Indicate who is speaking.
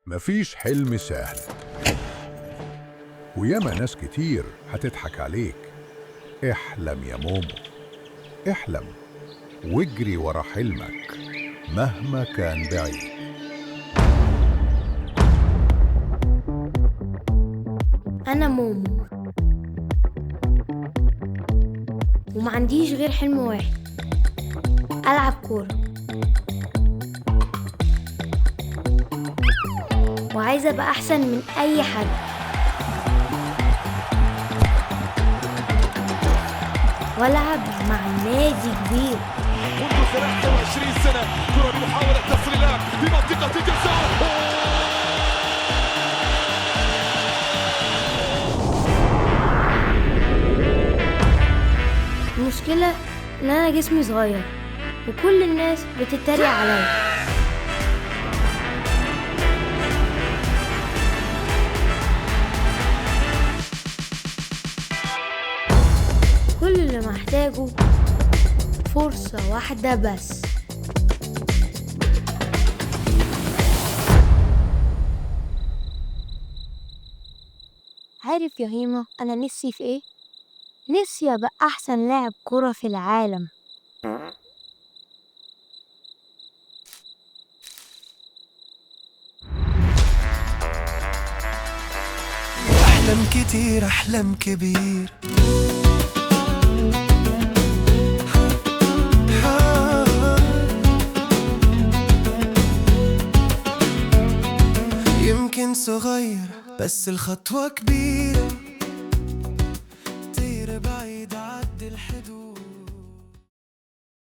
Speaker 1: مفيش حلم سهل، وياما ناس كتير هتضحك عليك. احلم يا مومو، احلم واجري ورا حلمك مهما كان بعيد.
Speaker 2: أنا مومو، وما عنديش غير حلم واحد: ألعب كورة. وعايزة أبقى أحسن من أي حد. وألعب مع نادي كبير.
Speaker 3: منذ 23 سنة كرة بمحاولة تصليلات في منطقة الجزاء.
Speaker 2: المشكلة إن أنا جسمي صغير وكل الناس بتتريق عليا. كل اللي محتاجه فرصة واحدة بس. عارف يا هيما أنا نفسي في إيه؟ نفسي أبقى أحسن لاعب كرة في العالم.
Speaker 4: أحلم كتير، أحلم كبير. يمكن صغير بس الخطوة كبيرة.